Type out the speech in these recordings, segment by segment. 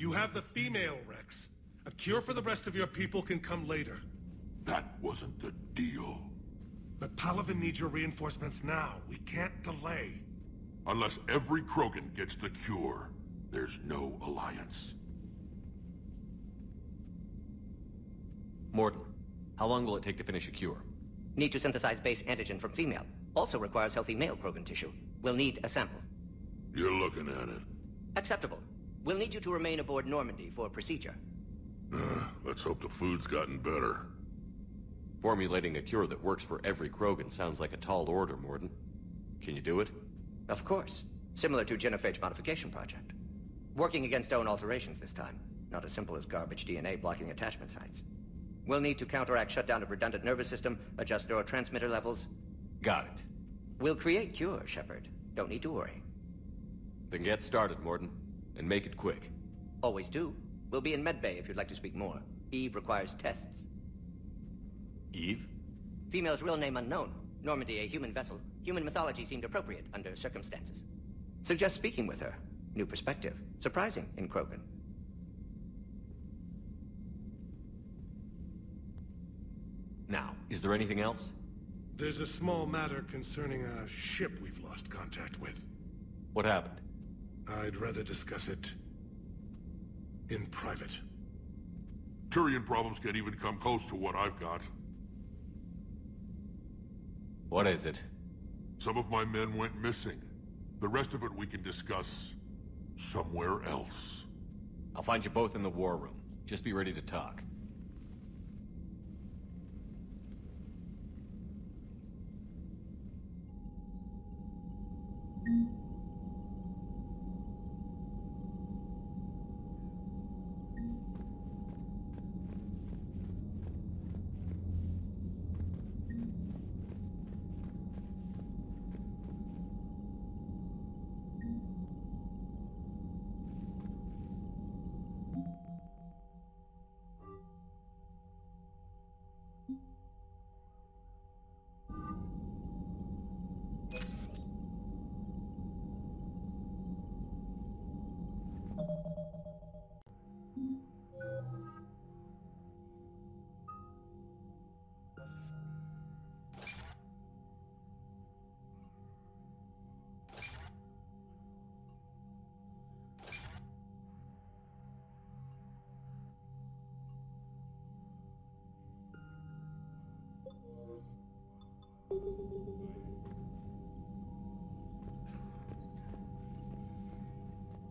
You have the female Rex. A cure for the rest of your people can come later. That wasn't the deal. But Palaven needs your reinforcements now. We can't delay. Unless every Krogan gets the cure, there's no alliance. Morden, how long will it take to finish a cure? Need to synthesize base antigen from female. Also requires healthy male Krogan tissue. We'll need a sample. You're looking at it. Acceptable. We'll need you to remain aboard Normandy for procedure. Let's hope the food's gotten better. Formulating a cure that works for every Krogan sounds like a tall order, Morden. Can you do it? Of course. Similar to Genophage modification project. Working against own alterations this time. Not as simple as garbage DNA blocking attachment sites. We'll need to counteract shutdown of redundant nervous system, adjust neurotransmitter levels. Got it. We'll create cure, Shepard. Don't need to worry. Then get started, Morden. And make it quick. Always do. We'll be in medbay if you'd like to speak more. Eve requires tests. Eve? Female's real name unknown. Normandy a human vessel. Human mythology seemed appropriate under circumstances. Suggest speaking with her. New perspective. Surprising in Krogan. Now, is there anything else? There's a small matter concerning a ship we've lost contact with. What happened? I'd rather discuss it in private. Turian problems can't even come close to what I've got. What is it? Some of my men went missing. The rest of it we can discuss somewhere else. I'll find you both in the war room. Just be ready to talk.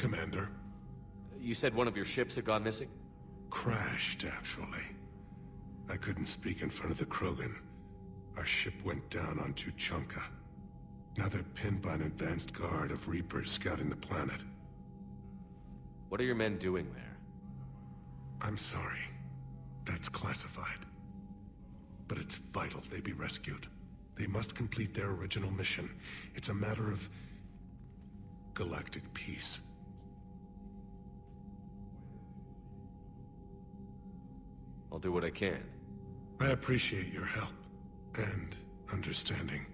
Commander. You said one of your ships had gone missing? Crashed, actually. I couldn't speak in front of the Krogan. Our ship went down on Tuchanka. Now they're pinned by an advanced guard of Reapers scouting the planet. What are your men doing there? I'm sorry. That's classified. But it's vital they be rescued. They must complete their original mission. It's a matter of galactic peace. I'll do what I can. I appreciate your help and understanding.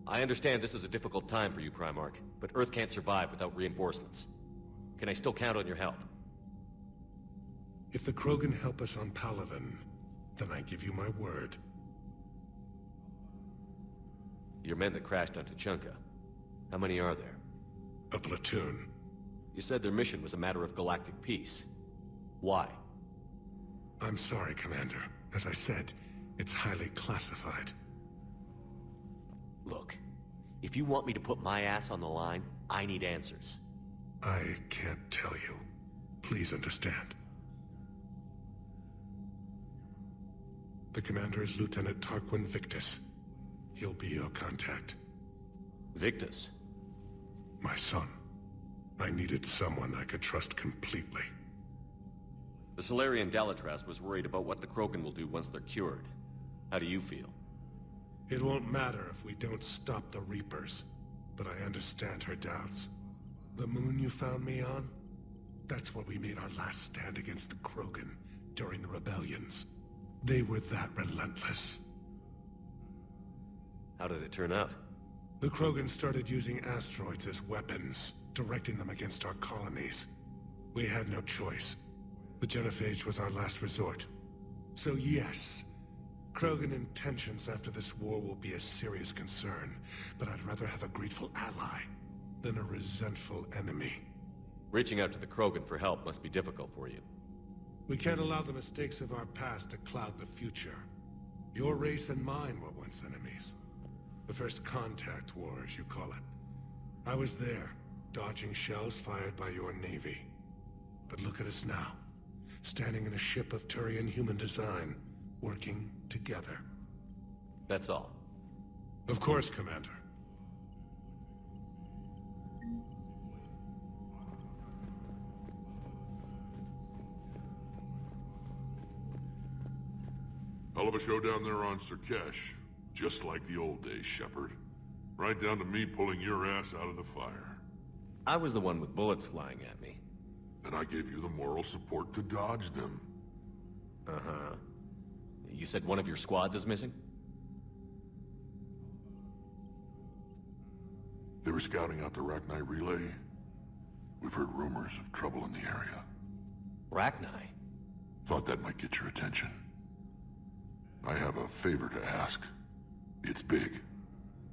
I understand this is a difficult time for you, Primarch, but Earth can't survive without reinforcements. Can I still count on your help? If the Krogan help us on Palaven, then I give you my word. Your men that crashed on Tuchanka. How many are there? A platoon. You said their mission was a matter of galactic peace. Why? I'm sorry, Commander. As I said, it's highly classified. Look, if you want me to put my ass on the line, I need answers. I can't tell you. Please understand. The commander is Lieutenant Tarquin Victus. He'll be your contact. Victus? My son. I needed someone I could trust completely. The Solarian Dalatras was worried about what the Krogan will do once they're cured. How do you feel? It won't matter if we don't stop the Reapers, but I understand her doubts. The moon you found me on? That's where we made our last stand against the Krogan during the rebellions. They were that relentless. How did it turn out? The Krogan started using asteroids as weapons, directing them against our colonies. We had no choice. The genophage was our last resort. So yes, Krogan intentions after this war will be a serious concern, but I'd rather have a grateful ally than a resentful enemy. Reaching out to the Krogan for help must be difficult for you. We can't allow the mistakes of our past to cloud the future. Your race and mine were once enemies. The first contact war, as you call it. I was there, dodging shells fired by your navy. But look at us now, standing in a ship of Turian human design, working together. That's all. Of course, Commander. Hell of a show down there on Surkesh. Just like the old days, Shepard. Right down to me pulling your ass out of the fire. I was the one with bullets flying at me. And I gave you the moral support to dodge them. Uh-huh. You said one of your squads is missing? They were scouting out the Rachni relay. We've heard rumors of trouble in the area. Rachni? Thought that might get your attention. I have a favor to ask. It's big.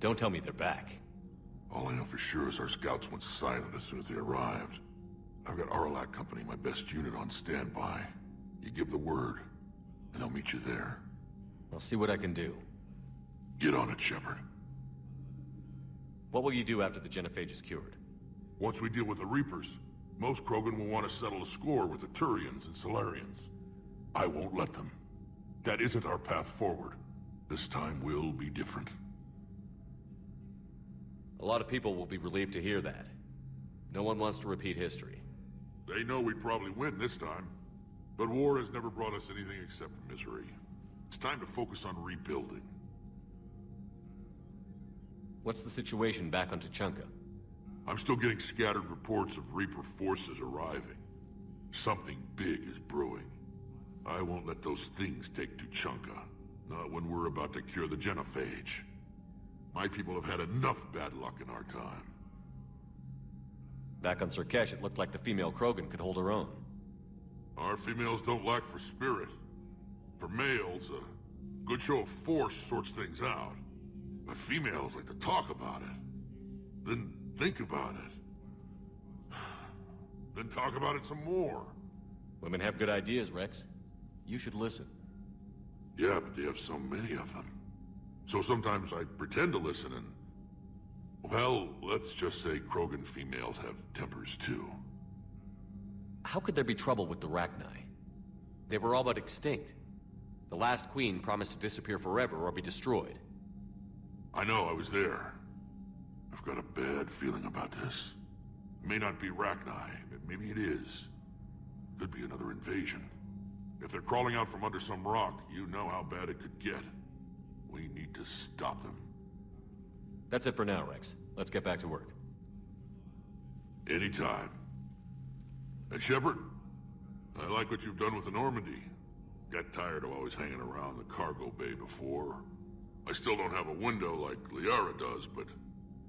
Don't tell me they're back. All I know for sure is our scouts went silent as soon as they arrived. I've got Aralac Company, my best unit, on standby. You give the word, and I'll meet you there. I'll see what I can do. Get on it, Shepard. What will you do after the genophage is cured? Once we deal with the Reapers, most Krogan will want to settle a score with the Turians and Solarians. I won't let them. That isn't our path forward. This time will be different. A lot of people will be relieved to hear that. No one wants to repeat history. They know we probably win this time. But war has never brought us anything except misery. It's time to focus on rebuilding. What's the situation back on Tuchanka? I'm still getting scattered reports of Reaper forces arriving. Something big is brewing. I won't let those things take Tuchanka. Not when we're about to cure the genophage. My people have had enough bad luck in our time. Back on Surkesh, it looked like the female Krogan could hold her own. Our females don't lack for spirit. For males, a good show of force sorts things out. But females like to talk about it. Then think about it. Then talk about it some more. Women have good ideas, Rex. You should listen. Yeah, but they have so many of them. So sometimes I pretend to listen and... Well, let's just say Krogan females have tempers too. How could there be trouble with the Rachni? They were all but extinct. The last queen promised to disappear forever or be destroyed. I know, I was there. I've got a bad feeling about this. It may not be Rachni, but maybe it is. Could be another invasion. If they're crawling out from under some rock, you know how bad it could get. We need to stop them. That's it for now, Rex. Let's get back to work. Anytime. And Shepard, I like what you've done with the Normandy. Got tired of always hanging around the cargo bay before. I still don't have a window like Liara does, but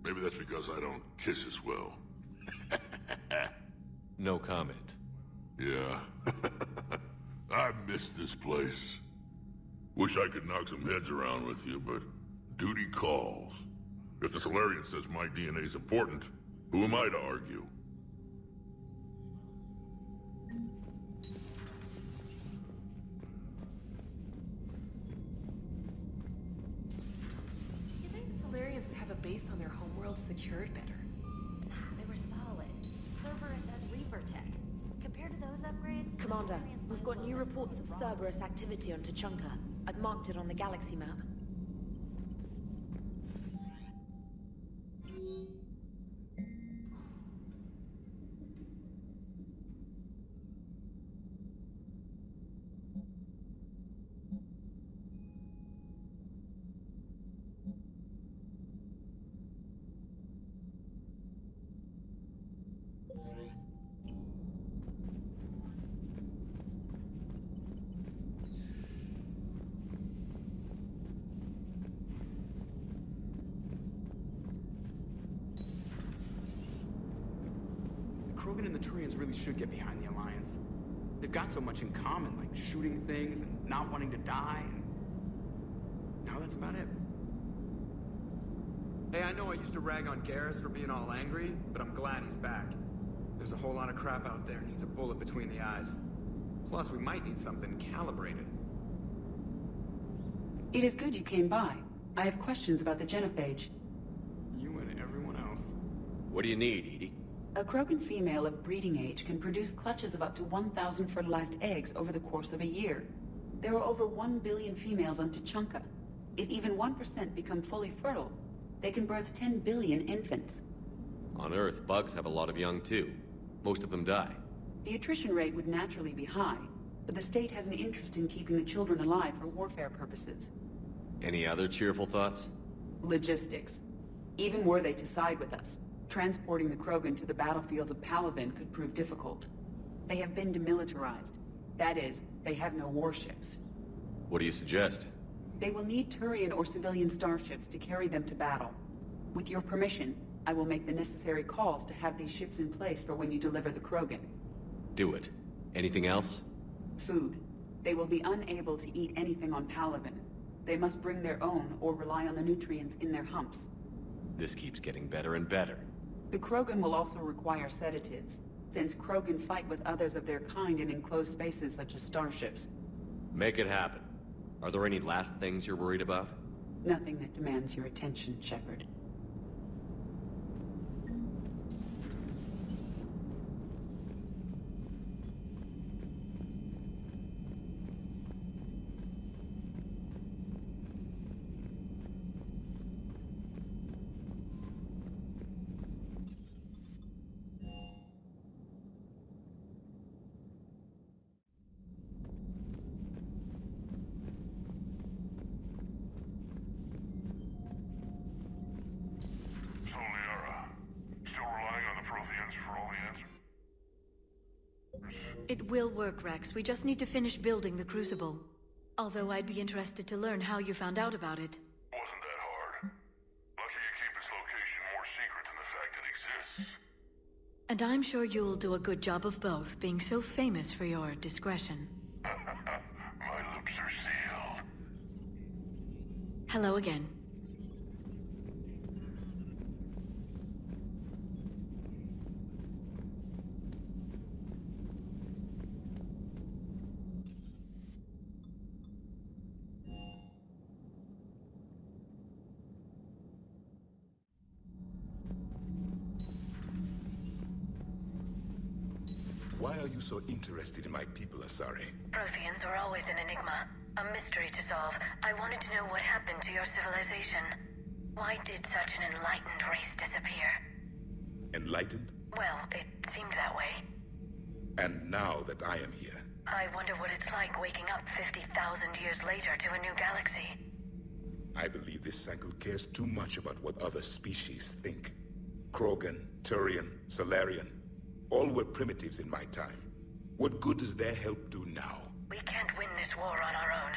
maybe that's because I don't kiss as well. No comment. Yeah. I miss this place. Wish I could knock some heads around with you, but duty calls. If the Solarian says my DNA's important, who am I to argue? You think the Solarians would have a base on their homeworld secured better? They were solid. Cerberus as Reaper tech. Compared to those upgrades... Commander, Solarians we've might got as well new have reports of moved Cerberus activity on Tuchanka. I've marked it on the galaxy map. Krogan and the Turians really should get behind the Alliance. They've got so much in common, like shooting things and not wanting to die, and now that's about it. Hey, I know I used to rag on Garrus for being all angry, but I'm glad he's back. There's a whole lot of crap out there needs a bullet between the eyes. Plus, we might need something calibrated. It is good you came by. I have questions about the genophage. You and everyone else. What do you need, Edie? A Krogan female of breeding age can produce clutches of up to 1,000 fertilized eggs over the course of a year. There are over 1 billion females on Tuchanka. If even 1% become fully fertile, they can birth 10 billion infants. On Earth, bugs have a lot of young too. Most of them die. The attrition rate would naturally be high, but the state has an interest in keeping the children alive for warfare purposes. Any other cheerful thoughts? Logistics. Even were they to side with us, transporting the Krogan to the battlefields of Palaven could prove difficult. They have been demilitarized. That is, they have no warships. What do you suggest? They will need Turian or civilian starships to carry them to battle. With your permission, I will make the necessary calls to have these ships in place for when you deliver the Krogan. Do it. Anything else? Food. They will be unable to eat anything on Palaven. They must bring their own or rely on the nutrients in their humps. This keeps getting better and better. The Krogan will also require sedatives, since Krogan fight with others of their kind in enclosed spaces such as starships. Make it happen. Are there any last things you're worried about? Nothing that demands your attention, Shepard. It will work, Rex. We just need to finish building the Crucible. Although I'd be interested to learn how you found out about it. Wasn't that hard. Lucky you keep its location more secret than the fact it exists. And I'm sure you'll do a good job of both, being so famous for your discretion. My lips are sealed. Hello again. Why are you so interested in my people, Asari? Protheans are always an enigma, a mystery to solve. I wanted to know what happened to your civilization. Why did such an enlightened race disappear? Enlightened? Well, it seemed that way. And now that I am here... I wonder what it's like waking up 50,000 years later to a new galaxy. I believe this cycle cares too much about what other species think. Krogan, Turian, Solarian... all were primitives in my time. What good does their help do now? We can't win this war on our own.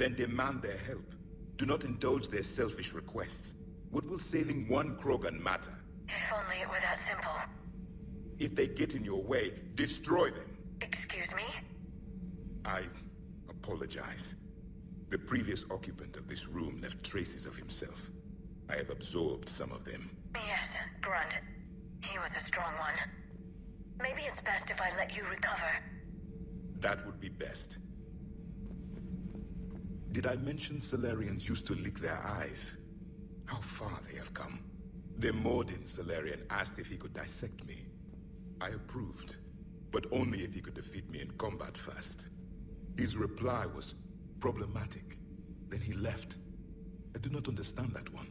Then demand their help. Do not indulge their selfish requests. What will saving one Krogan matter? If only it were that simple. If they get in your way, destroy them. Excuse me? I apologize. The previous occupant of this room left traces of himself. I have absorbed some of them. Yes, Grunt. He was a strong one. Maybe it's best if I let you recover. That would be best. Did I mention Solarians used to lick their eyes? How far they have come. The Mordin Solarian asked if he could dissect me. I approved, but only if he could defeat me in combat first. His reply was problematic. Then he left. I do not understand that one.